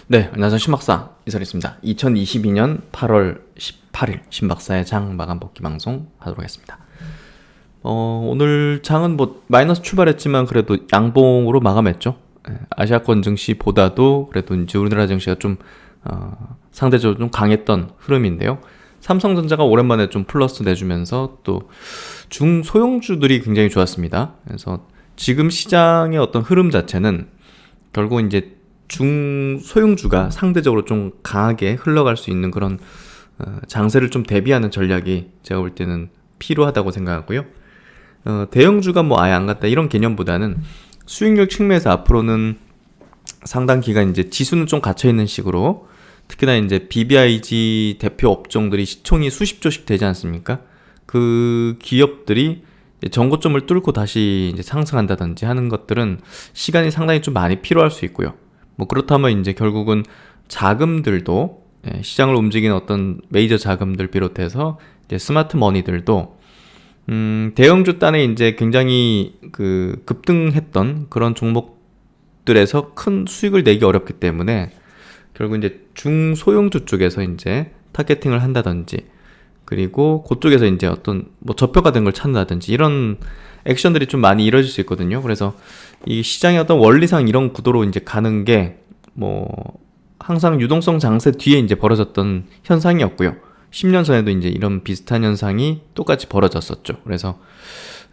네, 안녕하세요. 신박사 이설있습니다. 2022년 8월 18일 신박사의 장 마감 복귀 방송 하도록 하겠습니다. 오늘 장은 뭐 마이너스 출발했지만 그래도 양봉으로 마감했죠. 아시아권 증시보다도 그래도 이제 우리나라 증시가 좀 상대적으로 좀 강했던 흐름인데요. 삼성전자가 오랜만에 좀 플러스 내주면서 또 중소형주들이 굉장히 좋았습니다. 그래서 지금 시장의 어떤 흐름 자체는 결국 이제 중소형주가 상대적으로 좀 강하게 흘러갈 수 있는 그런 장세를 좀 대비하는 전략이 제가 볼 때는 필요하다고 생각하고요. 대형주가 뭐 아예 안 갔다 이런 개념보다는 수익률 측면에서 앞으로는 상당 기간 이제 지수는 좀 갇혀 있는 식으로, 특히나 이제 BBIG 대표 업종들이 시총이 수십조씩 되지 않습니까? 그 기업들이 전고점을 뚫고 다시 이제 상승한다든지 하는 것들은 시간이 상당히 좀 많이 필요할 수 있고요. 뭐 그렇다면 이제 결국은 자금들도 시장을 움직이는 어떤 메이저 자금들 비롯해서 이제 스마트 머니들도 대형주 단에 이제 굉장히 그 급등했던 그런 종목들에서 큰 수익을 내기 어렵기 때문에 결국 이제 중소형주 쪽에서 이제 타겟팅을 한다든지, 그리고 그쪽에서 이제 어떤 뭐 저평가된 걸 찾는다든지 이런 액션들이 좀 많이 이루어질 수 있거든요. 그래서 이 시장의 어떤 원리상 이런 구도로 이제 가는 게 뭐 항상 유동성 장세 뒤에 이제 벌어졌던 현상이었고요. 10년 전에도 이제 이런 비슷한 현상이 똑같이 벌어졌었죠. 그래서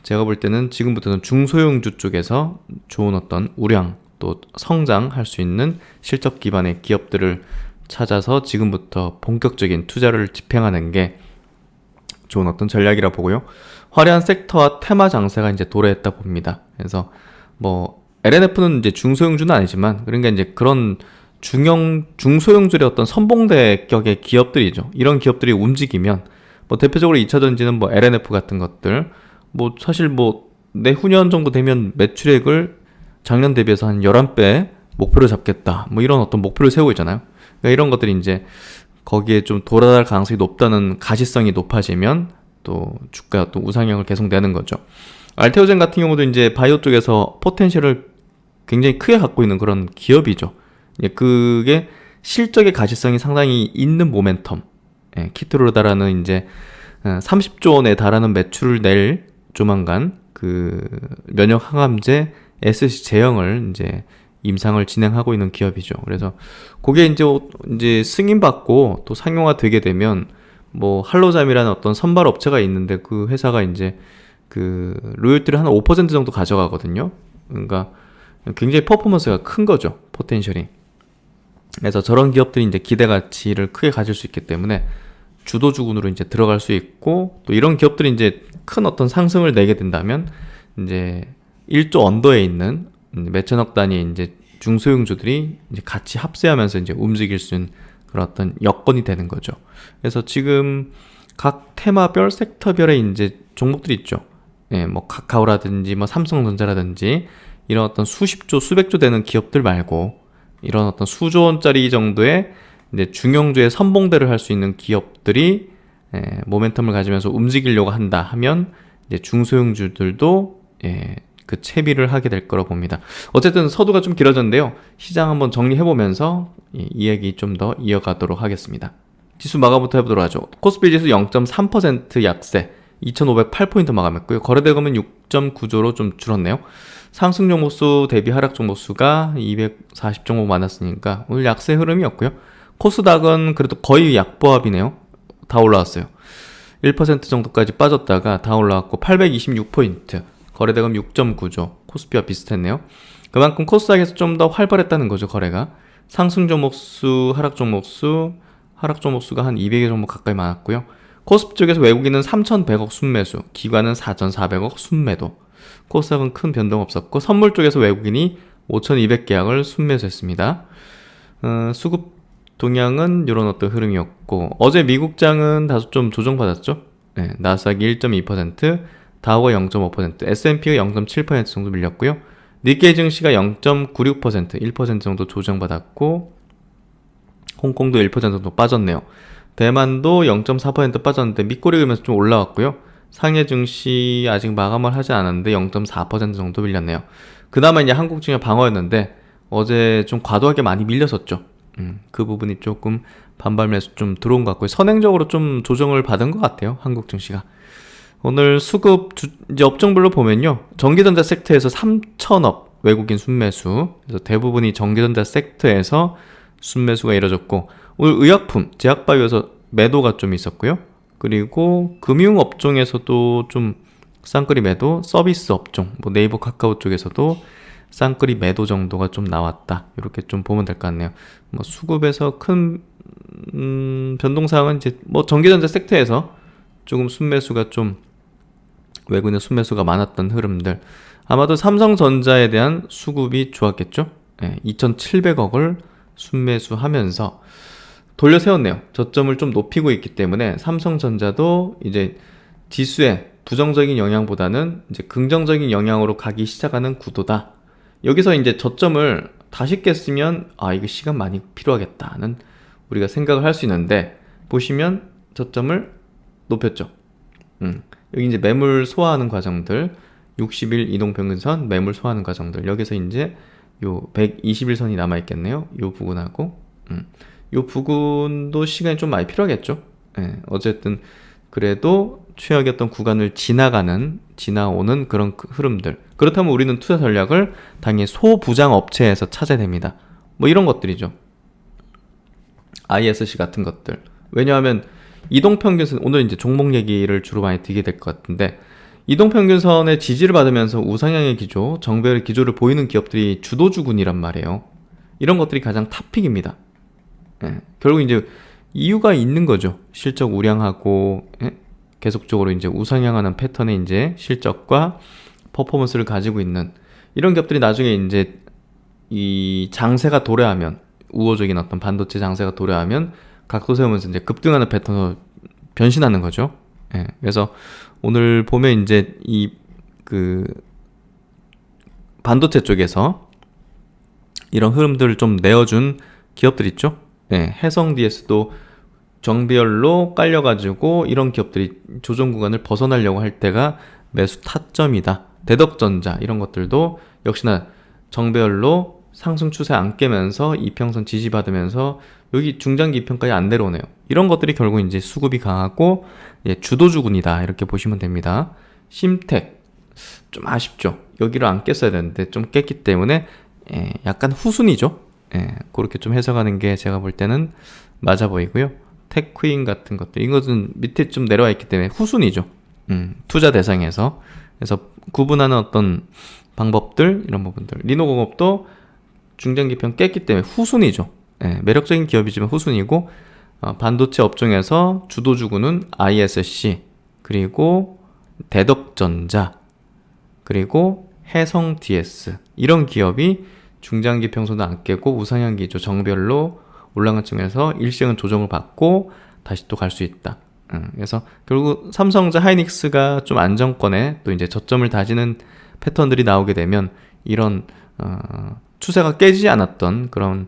제가 볼 때는 지금부터는 중소형주 쪽에서 좋은 어떤 우량 또 성장할 수 있는 실적 기반의 기업들을 찾아서 지금부터 본격적인 투자를 집행하는 게 좋은 어떤 전략이라 보고요. 화려한 섹터와 테마 장세가 이제 도래했다 봅니다. 그래서 뭐 LNF는 이제 중소형주는 아니지만, 그러니까 이제 그런 중소형주의 어떤 선봉대격의 기업들이죠. 이런 기업들이 움직이면 뭐 대표적으로 2차전지는 뭐 LNF 같은 것들, 뭐 사실 뭐 내후년 정도 되면 매출액을 작년 대비해서 한 11배 목표를 잡겠다, 뭐 이런 어떤 목표를 세우고 있잖아요. 그러니까 이런 것들이 이제 거기에 좀 돌아갈 가능성이 높다는 가시성이 높아지면 또 주가가 또 우상향을 계속 내는 거죠. 알테오젠 같은 경우도 이제 바이오 쪽에서 포텐셜을 굉장히 크게 갖고 있는 그런 기업이죠. 그게 실적의 가시성이 상당히 있는 모멘텀, 키트로다라는 이제 30조 원에 달하는 매출을 낼 조만간 그 면역 항암제 SC 제형을 이제 임상을 진행하고 있는 기업이죠. 그래서 그게 이제 승인받고 또 상용화 되게 되면 뭐 할로잠이라는 어떤 선발 업체가 있는데 그 회사가 이제 그 로열티를 한 5% 정도 가져가거든요. 그러니까 굉장히 퍼포먼스가 큰 거죠, 포텐셜이. 그래서 저런 기업들이 이제 기대 가치를 크게 가질 수 있기 때문에 주도주군으로 이제 들어갈 수 있고, 또 이런 기업들이 이제 큰 어떤 상승을 내게 된다면 이제 1조 언더에 있는 몇천억 단위의 이제 중소형주들이 이제 같이 합세하면서 이제 움직일 수 있는 그런 어떤 여건이 되는 거죠. 그래서 지금 각 테마별, 섹터별의 이제 종목들이 있죠. 뭐 카카오라든지 뭐 삼성전자라든지 이런 어떤 수십조, 수백조 되는 기업들 말고 이런 어떤 수조 원짜리 정도의 이제 중형주의 선봉대를 할 수 있는 기업들이 모멘텀을 가지면서 움직이려고 한다 하면 이제 중소형주들도 그 채비를 하게 될 거라 봅니다. 어쨌든 서두가 좀 길어졌는데요. 시장 한번 정리해보면서 이 얘기 좀 더 이어가도록 하겠습니다. 지수 마감부터 해보도록 하죠. 코스피 지수 0.3% 약세 2508포인트 마감했고요. 거래대금은 6.9조로 좀 줄었네요. 상승 종목수 대비 하락 종목수가 240 종목 많았으니까 오늘 약세 흐름이었고요. 코스닥은 그래도 거의 약보합이네요. 다 올라왔어요. 1% 정도까지 빠졌다가 다 올라왔고 826포인트, 거래대금 6.9조, 코스피와 비슷했네요. 그만큼 코스닥에서 좀 더 활발했다는 거죠, 거래가. 상승 종목수, 하락 종목수가 한 200여 종목 가까이 많았고요. 코스피 쪽에서 외국인은 3,100억 순매수, 기관은 4,400억 순매도. 코스닥은 큰 변동 없었고, 선물 쪽에서 외국인이 5,200계약을 순매수했습니다. 수급 동향은 이런 어떤 흐름이었고, 어제 미국장은 다소 좀 조정받았죠. 나스닥이 1.2%, 다우가 0.5%, S&P가 0.7% 정도 밀렸고요. 니케이 증시가 0.96%, 1% 정도 조정받았고, 홍콩도 1% 정도 빠졌네요. 대만도 0.4% 빠졌는데 밑꼬리 그면서 좀 올라왔고요. 상해 증시 아직 마감을 하지 않았는데 0.4% 정도 밀렸네요. 그나마 이제 한국 증시 방어였는데 어제 좀 과도하게 많이 밀렸었죠. 그 부분이 조금 반발 매수 좀 들어온 것 같고요. 선행적으로 좀 조정을 받은 것 같아요. 한국 증시가. 오늘 수급 이제 업종별로 보면요. 전기전자 섹터에서 3천억 외국인 순매수. 그래서 대부분이 전기전자 섹터에서 순매수가 이뤄졌고, 오늘 의약품, 제약바이오에서 매도가 좀 있었고요. 그리고 금융업종에서도 좀 쌍끌이 매도, 서비스 업종, 뭐 네이버 카카오 쪽에서도 쌍끌이 매도 정도가 좀 나왔다. 이렇게 좀 보면 될 것 같네요. 뭐 수급에서 큰 변동사항은 이제 뭐 전기전자 섹터에서 조금 순매수가 좀 외국인의 순매수가 많았던 흐름들. 아마도 삼성전자에 대한 수급이 좋았겠죠. 2,700억을 순매수하면서 돌려 세웠네요. 저점을 좀 높이고 있기 때문에 삼성전자도 이제 지수의 부정적인 영향보다는 이제 긍정적인 영향으로 가기 시작하는 구도다. 여기서 이제 저점을 다시 깼으면 이거 시간 많이 필요하겠다는 우리가 생각을 할 수 있는데, 보시면 저점을 높였죠. 여기 이제 매물 소화하는 과정들, 60일 이동평균선 매물 소화하는 과정들, 여기서 이제 요 120일선이 남아 있겠네요. 요 부분하고 요 부분도 시간이 좀 많이 필요하겠죠. 어쨌든 그래도 최악이었던 구간을 지나오는 그런 흐름들. 그렇다면 우리는 투자 전략을 당연히 소부장 업체에서 찾아야 됩니다. 뭐 이런 것들이죠. ISC 같은 것들. 왜냐하면 이동평균선, 오늘 이제 종목 얘기를 주로 많이 드리게 될 것 같은데, 이동평균선의 지지를 받으면서 우상향의 기조, 정배열의 기조를 보이는 기업들이 주도주군이란 말이에요. 이런 것들이 가장 탑픽입니다. 결국 이제 이유가 있는 거죠. 실적 우량하고, 계속적으로 이제 우상향하는 패턴의 이제 실적과 퍼포먼스를 가지고 있는 이런 기업들이 나중에 이제 이 장세가 도래하면, 우호적인 어떤 반도체 장세가 도래하면 각도 세우면서 이제 급등하는 패턴으로 변신하는 거죠. 그래서 오늘 보면 이제 이 그 반도체 쪽에서 이런 흐름들을 좀 내어준 기업들 있죠. 해성 DS도 정비열로 깔려가지고 이런 기업들이 조정 구간을 벗어나려고 할 때가 매수 타점이다. 대덕전자 이런 것들도 역시나 정배열로 상승 추세 안 깨면서 이평선 지지받으면서 여기 중장기 이평까지 안 내려오네요. 이런 것들이 결국 이제 수급이 강하고 주도주군이다. 이렇게 보시면 됩니다. 심택 좀 아쉽죠. 여기를 안 깼어야 되는데 좀 깼기 때문에 약간 후순위죠. 그렇게 좀 해석하는 게 제가 볼 때는 맞아 보이고요. 테크인 같은 것들, 이것은 밑에 좀 내려와 있기 때문에 후순위죠. 투자 대상에서. 그래서 구분하는 어떤 방법들, 이런 부분들. 리노공업도 중장기평 깼기 때문에 후순위죠. 매력적인 기업이지만 후순위고, 반도체 업종에서 주도주구는 ISC, 그리고 대덕전자, 그리고 해성 DS. 이런 기업이 중장기 평선도 안 깨고 우상향 기조 정별로 올라간 측면에서 일시적인 조정을 받고 다시 또 갈 수 있다. 그래서 결국 삼성전자 하이닉스가 좀 안정권에 또 이제 저점을 다지는 패턴들이 나오게 되면 이런 추세가 깨지지 않았던 그런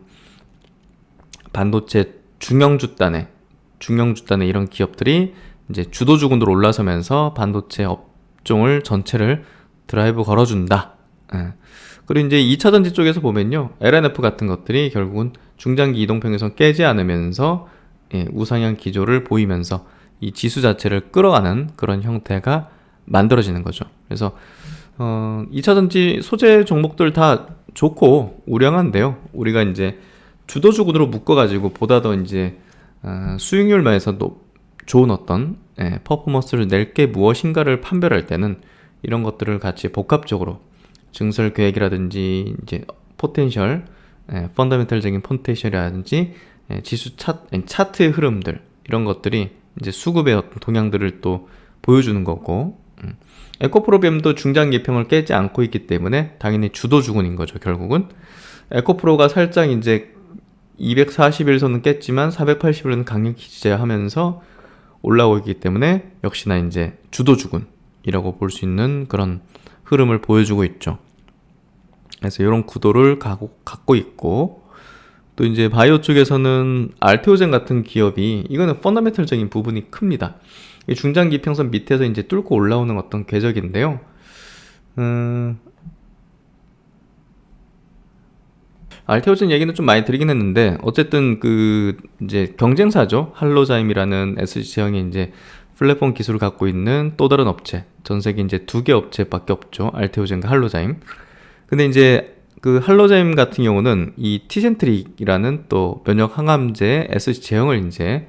반도체 중형주단의 이런 기업들이 이제 주도주군으로 올라서면서 반도체 업종을 전체를 드라이브 걸어준다. 그리고 이제 2차전지 쪽에서 보면요, LNF 같은 것들이 결국은 중장기 이동평균선 깨지 않으면서 우상향 기조를 보이면서 이 지수 자체를 끌어가는 그런 형태가 만들어지는 거죠. 그래서 2차전지 소재 종목들 다 좋고 우량한데요. 우리가 이제 주도주군으로 묶어가지고 보다 더 이제 수익률 면에서 좋은 어떤 퍼포먼스를 낼 게 무엇인가를 판별할 때는 이런 것들을 같이 복합적으로 증설 계획이라든지 이제 포텐셜, 펀더멘털적인 포텐셜이라든지 지수 차트의 흐름들, 이런 것들이 이제 수급의 어떤 동향들을 또 보여주는 거고, 에코프로비엠도 중장기 평을 깨지 않고 있기 때문에 당연히 주도주군인 거죠. 결국은 에코프로가 살짝 이제 241선은 깼지만 480일은 강력히 지지하면서 올라오고 있기 때문에 역시나 이제 주도주군이라고 볼 수 있는 그런 흐름을 보여주고 있죠. 그래서 이런 구도를 갖고 있고, 또 이제 바이오 쪽에서는 알테오젠 같은 기업이, 이거는 펀더멘털적인 부분이 큽니다. 중장기 평선 밑에서 이제 뚫고 올라오는 어떤 궤적인데요. 알테오젠 얘기는 좀 많이 드리긴 했는데 어쨌든 그 이제 경쟁사죠. 할로자임이라는 SC 제형의 이제 플랫폼 기술을 갖고 있는 또 다른 업체. 전 세계 이제 2개 업체밖에 없죠. 알테오젠과 할로자임. 근데 이제 그 할로자임 같은 경우는 이 티센트릭이라는 또 면역 항암제 SC 제형을 이제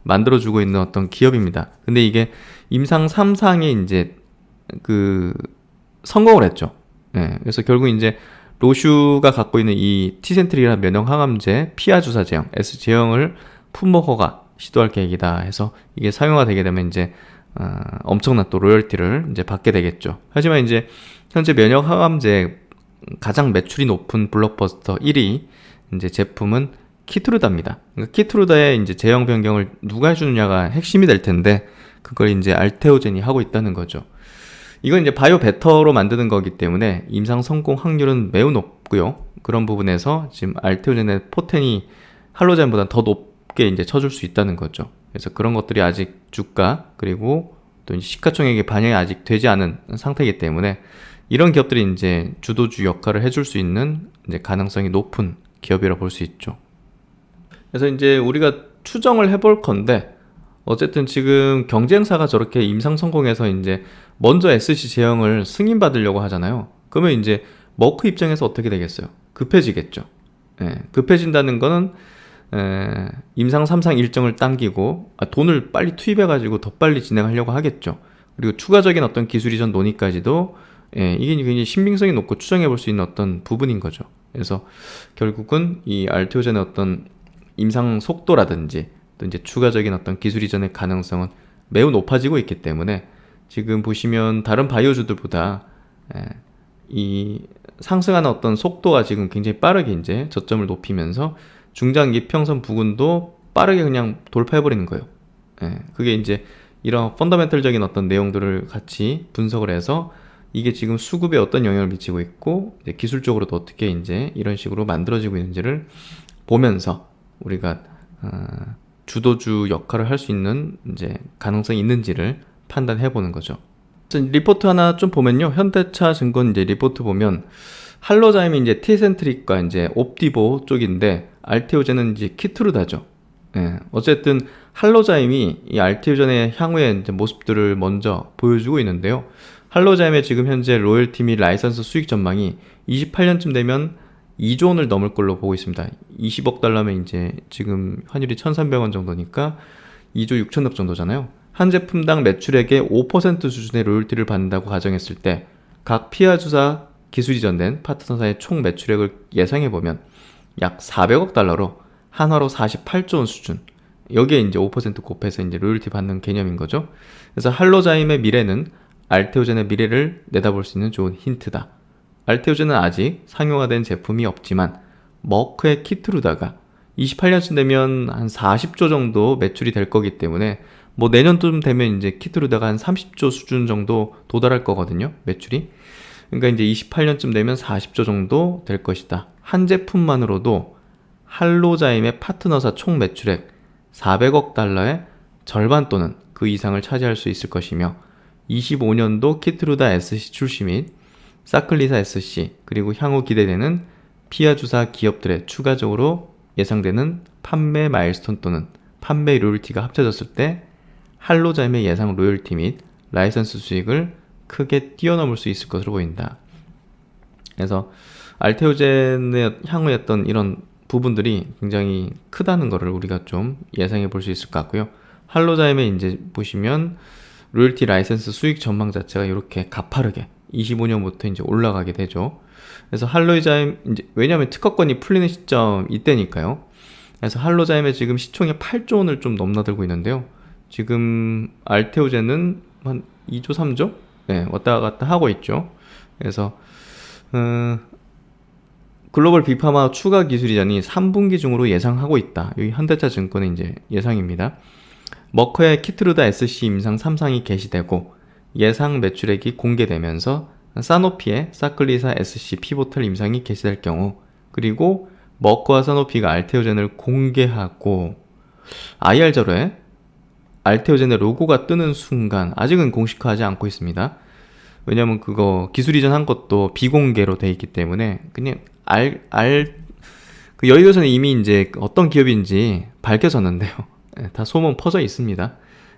만들어주고 있는 어떤 기업입니다. 근데 이게 임상 3상에 이제 그 성공을 했죠. 네, 그래서 결국 이제 로슈가 갖고 있는 이 티센트릭이라는 면역 항암제 피하 주사 제형 S 제형을 품목 허가 시도할 계획이다 해서 이게 사용화되게 되면 이제 엄청난 또 로열티를 이제 받게 되겠죠. 하지만 이제 현재 면역 항암제 가장 매출이 높은 블록버스터 1위 이제 제품은 키트루다입니다. 그러니까 키트루다의 이제 제형 변경을 누가 해주느냐가 핵심이 될 텐데 그걸 이제 알테오젠이 하고 있다는 거죠. 이건 이제 바이오 베터로 만드는 거기 때문에 임상 성공 확률은 매우 높고요. 그런 부분에서 지금 알테오젠의 포텐이 할로자임보다 더 높게 이제 쳐줄 수 있다는 거죠. 그래서 그런 것들이 아직 주가 그리고 또 이제 시가총액에 반영이 아직 되지 않은 상태이기 때문에 이런 기업들이 이제 주도주 역할을 해줄 수 있는 이제 가능성이 높은 기업이라 볼 수 있죠. 그래서 이제 우리가 추정을 해볼 건데 어쨌든 지금 경쟁사가 저렇게 임상 성공해서 이제 먼저 SC 제형을 승인받으려고 하잖아요. 그러면 이제 머크 입장에서 어떻게 되겠어요? 급해지겠죠. 예, 급해진다는 거는 임상 3상 일정을 당기고 돈을 빨리 투입해가지고 더 빨리 진행하려고 하겠죠. 그리고 추가적인 어떤 기술 이전 논의까지도 이게 굉장히 신빙성이 높고 추정해 볼 수 있는 어떤 부분인 거죠. 그래서 결국은 이 알테오젠의 어떤 임상 속도라든지 또 이제 추가적인 어떤 기술 이전의 가능성은 매우 높아지고 있기 때문에 지금 보시면 다른 바이오주들보다 이 상승하는 어떤 속도가 지금 굉장히 빠르게 이제 저점을 높이면서 중장기 평선 부근도 빠르게 그냥 돌파해버리는 거예요. 그게 이제 이런 펀더멘털적인 어떤 내용들을 같이 분석을 해서 이게 지금 수급에 어떤 영향을 미치고 있고 이제 기술적으로도 어떻게 이제 이런 식으로 만들어지고 있는지를 보면서 우리가 주도주 역할을 할 수 있는 이제 가능성이 있는지를 판단해 보는 거죠. 리포트 하나 좀 보면요. 현대차 증권 이제 리포트 보면 할로자임이 이제 티센트릭과 이제 옵디보 쪽인데 알테오젠은 이제 키트루다죠. 어쨌든 할로자임이 이 알테오젠의 향후의 이제 모습들을 먼저 보여주고 있는데요. 할로자임의 지금 현재 로열티 및 라이선스 수익 전망이 28년쯤 되면 2조 원을 넘을 걸로 보고 있습니다. 20억 달러면 이제 지금 환율이 1,300원 정도니까 2조 6천억 정도잖아요. 한 제품당 매출액의 5% 수준의 로열티를 받는다고 가정했을 때 각 피하 주사 기술 이전된 파트너사의 총 매출액을 예상해보면 약 400억 달러로 한화로 48조 원 수준. 여기에 이제 5% 곱해서 이제 로열티 받는 개념인 거죠. 그래서 할로자임의 미래는 알테오젠의 미래를 내다볼 수 있는 좋은 힌트다. 알테오젠은 아직 상용화된 제품이 없지만 머크의 키트루다가 28년쯤 되면 한 40조 정도 매출이 될 거기 때문에 뭐 내년쯤 되면 이제 키트루다가 한 30조 수준 정도 도달할 거거든요. 매출이. 그러니까 이제 28년쯤 되면 40조 정도 될 것이다. 한 제품만으로도 할로자임의 파트너사 총 매출액 400억 달러의 절반 또는 그 이상을 차지할 수 있을 것이며 25년도 키트루다 SC 출시 및 사클리사 SC 그리고 향후 기대되는 피하 주사 기업들의 추가적으로 예상되는 판매 마일스톤 또는 판매 로열티가 합쳐졌을 때 할로자임의 예상 로열티 및 라이선스 수익을 크게 뛰어넘을 수 있을 것으로 보인다. 그래서 알테오젠의 향후의 어떤 이런 부분들이 굉장히 크다는 것을 우리가 좀 예상해 볼 수 있을 것 같고요. 할로자임의 이제 보시면 로열티 라이선스 수익 전망 자체가 이렇게 가파르게 25년부터 이제 올라가게 되죠. 그래서 할로자임 이제 왜냐하면 특허권이 풀리는 시점 이때니까요. 그래서 할로자임의 지금 시총이 8조 원을 좀 넘나들고 있는데요. 지금 알테오젠은 한 2조 3조? 네, 왔다 갔다 하고 있죠. 그래서 글로벌 빅파마 추가 기술 이전이 3분기 중으로 예상하고 있다. 여기 현대차 증권의 이제 예상입니다. 머커의 키트루다 SC 임상 3상이 개시되고 예상 매출액이 공개되면서 사노피의 사클리사 SC 피보탈 임상이 개시될 경우 그리고 머커와 사노피가 알테오젠을 공개하고 IR 자료에 알테오젠의 로고가 뜨는 순간 아직은 공식화하지 않고 있습니다. 왜냐면 그거 기술 이전한 것도 비공개로 돼 있기 때문에 그냥 그 여의도에서는 이미 이제 어떤 기업인지 밝혀졌는데요. 다 소문 퍼져 있습니다.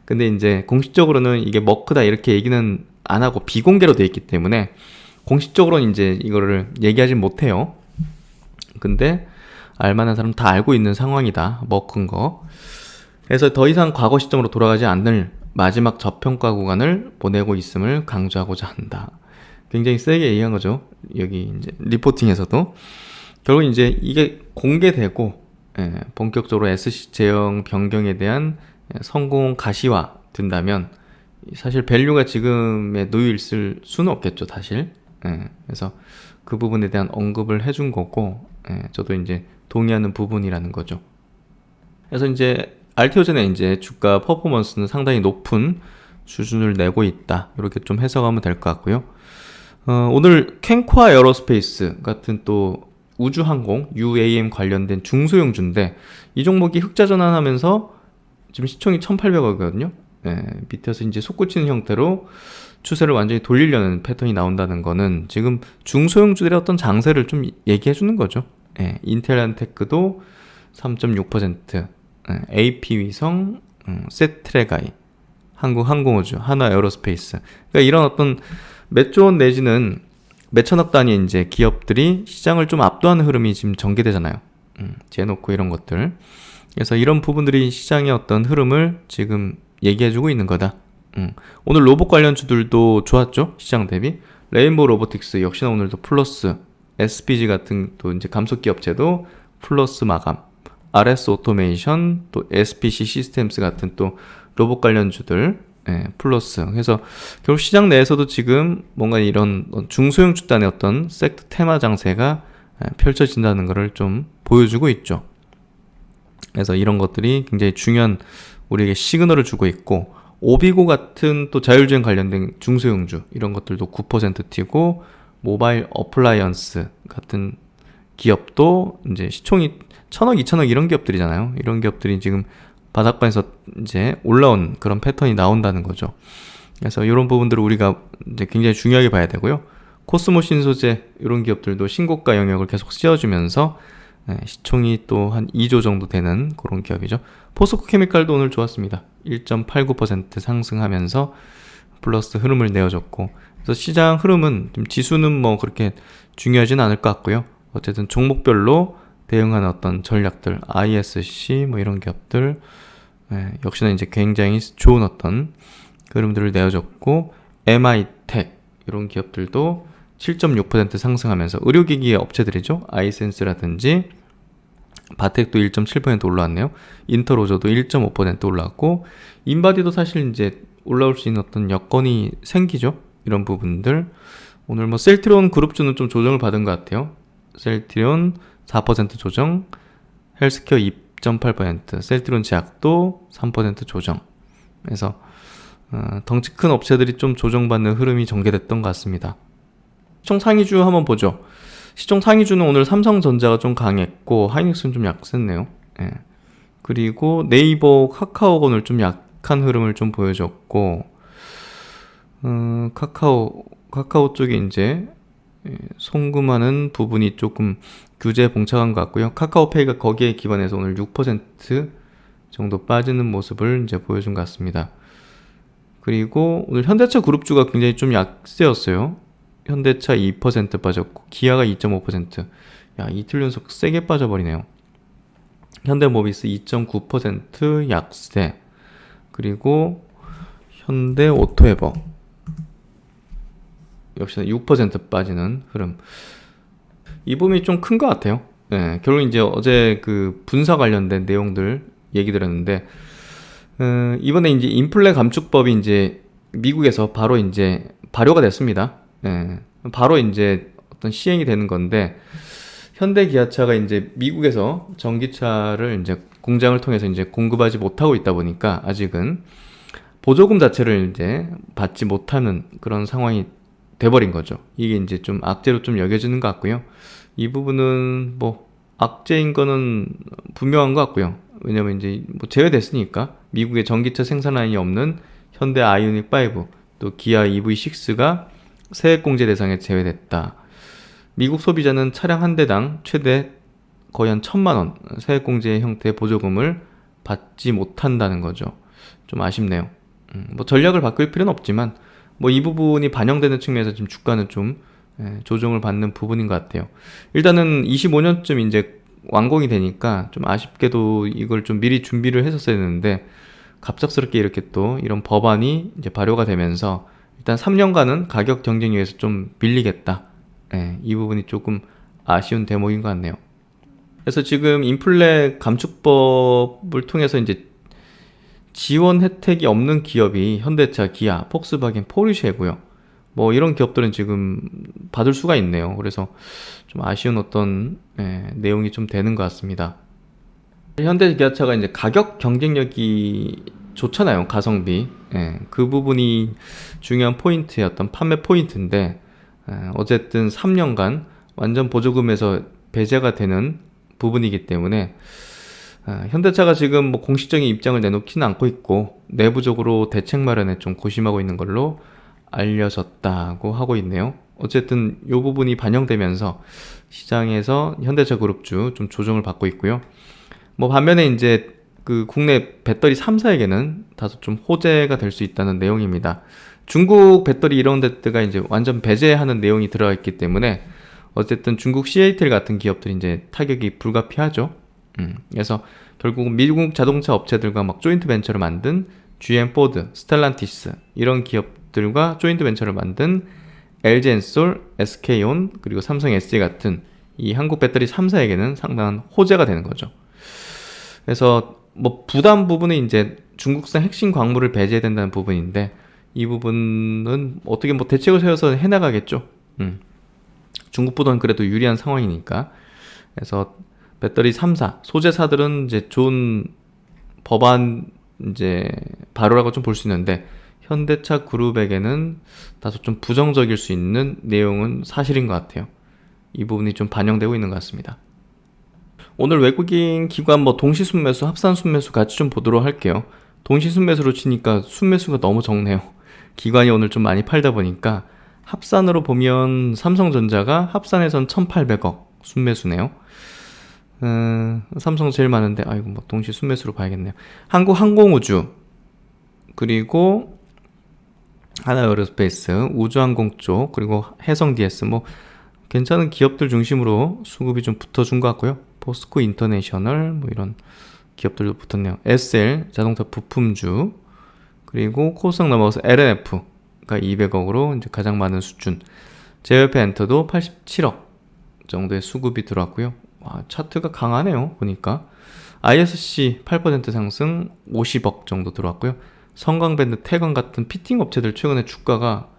근데 이제 공식적으로는 이게 머크다 이렇게 얘기는 안 하고 비공개로 돼 있기 때문에 공식적으로는 이제 이거를 얘기하지 못해요. 근데 알만한 사람은 다 알고 있는 상황이다. 머크인 거. 그래서 더 이상 과거 시점으로 돌아가지 않을 마지막 저평가 구간을 보내고 있음을 강조하고자 한다. 굉장히 세게 얘기한 거죠. 여기 이제 리포팅에서도. 결국 이제 이게 공개되고 본격적으로 SC 제형 변경에 대한 성공 가시화 된다면 사실 밸류가 지금에 놓여 있을 수는 없겠죠, 사실. 그래서 그 부분에 대한 언급을 해준 거고, 저도 이제 동의하는 부분이라는 거죠. 그래서 이제 알테오젠의 이제 주가 퍼포먼스는 상당히 높은 수준을 내고 있다. 이렇게 좀 해석하면 될 것 같고요. 오늘 캔ኳ 에어로스페이스 같은 또 우주항공 UAM 관련된 중소형주인데 이 종목이 흑자 전환하면서 지금 시총이 1,800억이거든요. 밑에서 이제 솟구치는 형태로 추세를 완전히 돌리려는 패턴이 나온다는 거는 지금 중소형주들의 어떤 장세를 좀 얘기해 주는 거죠. 인텔란테크도 3.6%, AP위성, 세트레가이, 한국항공우주, 하나에어로스페이스. 그러니까 이런 어떤 몇 조 원 내지는 몇 천억 단위의 이제 기업들이 시장을 좀 압도하는 흐름이 지금 전개되잖아요. 제놓고 이런 것들. 그래서 이런 부분들이 시장의 어떤 흐름을 지금 얘기해주고 있는 거다. 오늘 로봇 관련주들도 좋았죠? 시장 대비. 레인보우 로보틱스 역시나 오늘도 플러스, SPG 같은 또 이제 감속기 업체도 플러스 마감, RS 오토메이션, 또 SPC 시스템스 같은 또 로봇 관련주들 플러스. 그래서 결국 시장 내에서도 지금 뭔가 이런 중소형 주단의 어떤 섹터 테마 장세가 펼쳐진다는 것을 좀 보여주고 있죠. 그래서 이런 것들이 굉장히 중요한 우리에게 시그널을 주고 있고, 오비고 같은 또 자율주행 관련된 중소형주 이런 것들도 9% 튀고, 모바일 어플라이언스 같은 기업도 이제 시총이 1,000억, 2,000억 이런 기업들이잖아요. 이런 기업들이 지금 바닥권에서 이제 올라온 그런 패턴이 나온다는 거죠. 그래서 이런 부분들을 우리가 이제 굉장히 중요하게 봐야 되고요. 코스모 신소재 이런 기업들도 신고가 영역을 계속 씌워주면서 시총이 또 한 2조 정도 되는 그런 기업이죠. 포스코 케미칼도 오늘 좋았습니다. 1.89% 상승하면서 플러스 흐름을 내어줬고, 그래서 시장 흐름은 좀 지수는 뭐 그렇게 중요하진 않을 것 같고요. 어쨌든 종목별로 대응하는 어떤 전략들, ISC 뭐 이런 기업들 역시나 이제 굉장히 좋은 어떤 흐름들을 내어줬고, MI텍 이런 기업들도 7.6% 상승하면서 의료기기 업체들이죠. 아이센스라든지 바텍도 1.7% 올라왔네요. 인터로저도 1.5% 올라왔고, 인바디도 사실 이제 올라올 수 있는 어떤 여건이 생기죠. 이런 부분들. 오늘 뭐 셀트리온 그룹주는 좀 조정을 받은 것 같아요. 셀트리온 4% 조정, 헬스케어 2.8%, 셀트리온 제약도 3% 조정. 그래서 덩치 큰 업체들이 좀 조정받는 흐름이 전개됐던 것 같습니다. 시총 상위주 한번 보죠. 시총 상위주는 오늘 삼성전자가 좀 강했고, 하이닉스는 좀 약셌네요. 그리고 네이버, 카카오가 오늘 좀 약한 흐름을 좀 보여줬고, 카카오 쪽에 이제 송금하는 부분이 조금 규제에 봉착한 것 같고요. 카카오페이가 거기에 기반해서 오늘 6% 정도 빠지는 모습을 이제 보여준 것 같습니다. 그리고 오늘 현대차 그룹주가 굉장히 좀 약세였어요. 현대차 2% 빠졌고, 기아가 2.5%. 야, 이틀 연속 세게 빠져버리네요. 현대모비스 2.9% 약세. 그리고 현대오토에버 역시나 6% 빠지는 흐름. 이 부분이 좀 큰 것 같아요. 결국 이제 어제 그 분사 관련된 내용들 얘기 드렸는데, 이번에 이제 인플레 감축법이 이제 미국에서 바로 이제 발효가 됐습니다. 바로 이제 어떤 시행이 되는 건데, 현대 기아차가 이제 미국에서 전기차를 이제 공장을 통해서 이제 공급하지 못하고 있다 보니까 아직은 보조금 자체를 이제 받지 못하는 그런 상황이 돼버린 거죠. 이게 이제 좀 악재로 좀 여겨지는 것 같고요. 이 부분은 뭐 악재인 거는 분명한 것 같고요. 왜냐면 이제 뭐 제외됐으니까 미국의 전기차 생산 라인이 없는 현대 아이오닉 5, 또 기아 EV6가 세액공제 대상에 제외됐다. 미국 소비자는 차량 한 대당 최대 거의 한 1,000만 원 세액공제 형태의 보조금을 받지 못한다는 거죠. 좀 아쉽네요. 뭐 전략을 바꿀 필요는 없지만 뭐 이 부분이 반영되는 측면에서 지금 주가는 좀 조정을 받는 부분인 것 같아요. 일단은 25년쯤 이제 완공이 되니까 좀 아쉽게도 이걸 좀 미리 준비를 했었어야 되는데 갑작스럽게 이렇게 또 이런 법안이 이제 발효가 되면서 일단 3년간은 가격 경쟁력에서 좀 밀리겠다. 이 부분이 조금 아쉬운 대목인 것 같네요. 그래서 지금 인플레 감축법을 통해서 이제 지원 혜택이 없는 기업이 현대차, 기아, 폭스바겐, 포르쉐고요. 뭐 이런 기업들은 지금 받을 수가 있네요. 그래서 좀 아쉬운 어떤 내용이 좀 되는 것 같습니다. 현대 기아차가 이제 가격 경쟁력이 좋잖아요. 가성비. 그 부분이 중요한 포인트의 어떤 판매 포인트인데 어쨌든 3년간 완전 보조금에서 배제가 되는 부분이기 때문에 현대차가 지금 뭐 공식적인 입장을 내놓지는 않고 있고 내부적으로 대책 마련에 좀 고심하고 있는 걸로 알려졌다고 하고 있네요. 어쨌든 이 부분이 반영되면서 시장에서 현대차 그룹주 좀 조정을 받고 있고요. 뭐 반면에 이제 그 국내 배터리 3사에게는 다소 좀 호재가 될 수 있다는 내용입니다. 중국 배터리 이런 데가 이제 완전 배제하는 내용이 들어가 있기 때문에 어쨌든 중국 CATL 같은 기업들이 이제 타격이 불가피하죠. 그래서 결국 미국 자동차 업체들과 막 조인트 벤처를 만든 GM 포드, 스텔란티스 이런 기업들과 조인트 벤처를 만든 LG엔솔, SK온 그리고 삼성 SE 같은 이 한국 배터리 3사에게는 상당한 호재가 되는 거죠. 그래서 뭐 부담 부분은 이제 중국산 핵심 광물을 배제해야 된다는 부분인데 이 부분은 어떻게 뭐 대책을 세워서 해나가겠죠. 중국보다는 그래도 유리한 상황이니까. 그래서 배터리 3사, 소재사들은 이제 좋은 법안 이제 발효라고 좀 볼 수 있는데 현대차 그룹에게는 다소 좀 부정적일 수 있는 내용은 사실인 것 같아요. 이 부분이 좀 반영되고 있는 것 같습니다. 오늘 외국인 기관 뭐 동시 순매수, 합산 순매수 같이 좀 보도록 할게요. 동시 순매수로 치니까 순매수가 너무 적네요. 기관이 오늘 좀 많이 팔다 보니까 합산으로 보면 삼성전자가 합산에선 1,800억 순매수네요. 삼성 제일 많은데 아이고 뭐 동시 순매수로 봐야겠네요. 한국항공우주 그리고 하나에어로스페이스 우주항공 쪽 그리고 해성DS 뭐 괜찮은 기업들 중심으로 수급이 좀 붙어준 것 같고요. 포스코 인터내셔널 뭐 이런 기업들도 붙었네요. SL 자동차 부품주 그리고 코스닥 넘어가서 LNF가 200억으로 이제 가장 많은 수준. JYP 엔터도 87억 정도의 수급이 들어왔고요. 와, 차트가 강하네요. 보니까 ISC 8% 상승 50억 정도 들어왔고요. 성광밴드, 태광 같은 피팅 업체들 최근에 주가가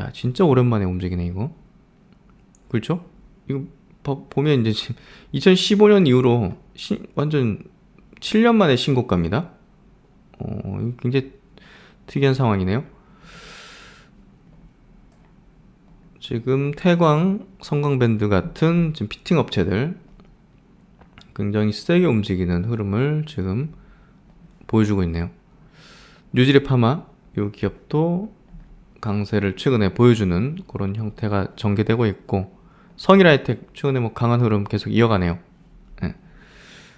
야 진짜 오랜만에 움직이네 이거. 그렇죠? 이거 보면 이제 지금 2015년 이후로 완전 7년 만에 신고가입니다. 이거 굉장히 특이한 상황이네요. 지금 태광, 성광밴드 같은 지금 피팅 업체들 굉장히 세게 움직이는 흐름을 지금 보여주고 있네요. 뉴질의 파마 이 기업도 강세를 최근에 보여주는 그런 형태가 전개되고 있고 성일하이텍 최근에 뭐 강한 흐름 계속 이어가네요.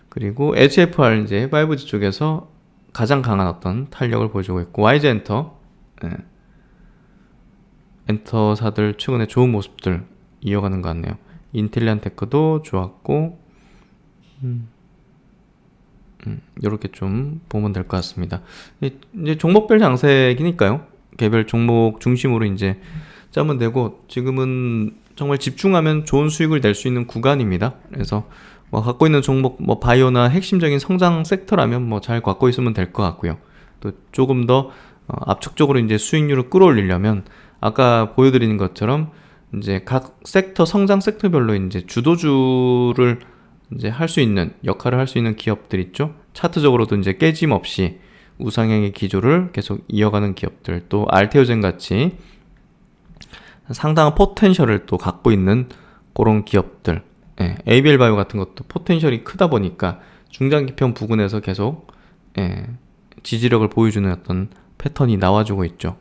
그리고 HFR 이제 5G 쪽에서 가장 강한 어떤 탄력을 보여주고 있고 YG 엔터 엔터사들 최근에 좋은 모습들 이어가는 것 같네요. 인텔리안테크도 좋았고 이렇게 좀 보면 될 것 같습니다. 이제 종목별 장세기니까요. 개별 종목 중심으로 이제 짜면 되고 지금은 정말 집중하면 좋은 수익을 낼 수 있는 구간입니다. 그래서 뭐 갖고 있는 종목 뭐 바이오나 핵심적인 성장 섹터라면 뭐 잘 갖고 있으면 될 것 같고요. 또 조금 더 압축적으로 이제 수익률을 끌어올리려면 아까 보여드리는 것처럼 이제 각 섹터 성장 섹터별로 이제 주도주를 이제 할 수 있는 역할을 할 수 있는 기업들 있죠. 차트적으로도 이제 깨짐 없이 우상향의 기조를 계속 이어가는 기업들, 또 알테오젠 같이 상당한 포텐셜을 또 갖고 있는 그런 기업들, ABL 바이오 같은 것도 포텐셜이 크다 보니까 중장기편 부근에서 계속 지지력을 보여주는 어떤 패턴이 나와주고 있죠.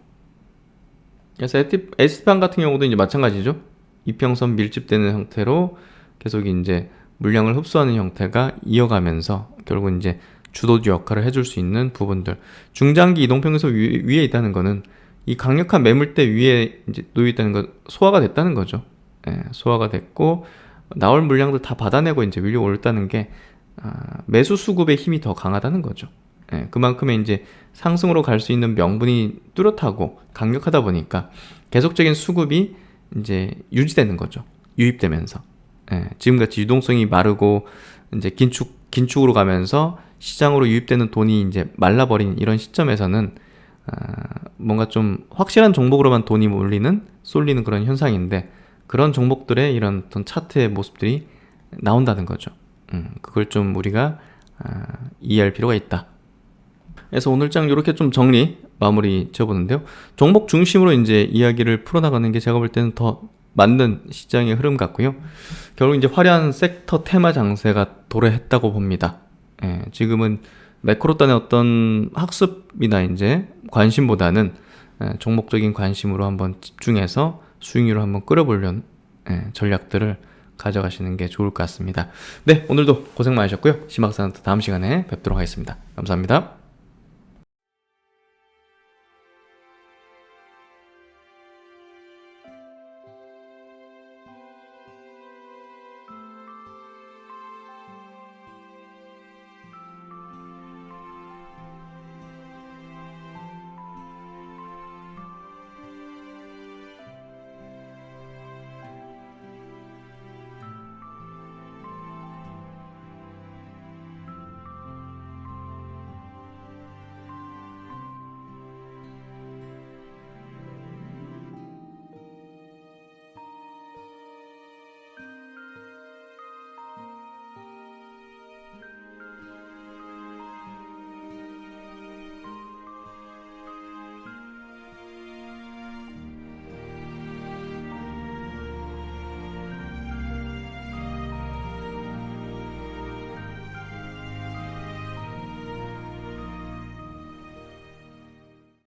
그래서 SP판 같은 경우도 이제 마찬가지죠. 이평선 밀집되는 형태로 계속 이제 물량을 흡수하는 형태가 이어가면서 결국 이제 주도주 역할을 해줄 수 있는 부분들. 중장기 이동평균선 위에 있다는 거는 이 강력한 매물대 위에 이제 놓여 있다는 건 소화가 됐다는 거죠. 예, 소화가 됐고 나올 물량들 다 받아내고 이제 밀려 올랐다는 게 매수 수급의 힘이 더 강하다는 거죠. 예, 그만큼의 이제 상승으로 갈 수 있는 명분이 뚜렷하고 강력하다 보니까 계속적인 수급이 이제 유지되는 거죠. 유입되면서. 예, 지금같이 유동성이 마르고 이제 긴축으로 가면서 시장으로 유입되는 돈이 이제 말라버린 이런 시점에서는 뭔가 좀 확실한 종목으로만 돈이 쏠리는 그런 현상인데 그런 종목들의 이런 어떤 차트의 모습들이 나온다는 거죠. 그걸 좀 우리가 이해할 필요가 있다. 그래서 오늘 장 이렇게 좀 마무리 지어보는데요. 종목 중심으로 이제 이야기를 풀어나가는 게 제가 볼 때는 더 맞는 시장의 흐름 같고요. 결국 이제 화려한 섹터 테마 장세가 도래했다고 봅니다. 예, 지금은 매크로 단의 어떤 학습이나 이제 관심보다는 종목적인 관심으로 한번 집중해서 수익률을 한번 끌어보려는 전략들을 가져가시는 게 좋을 것 같습니다. 네, 오늘도 고생 많으셨고요. 심학사는 다음 시간에 뵙도록 하겠습니다. 감사합니다.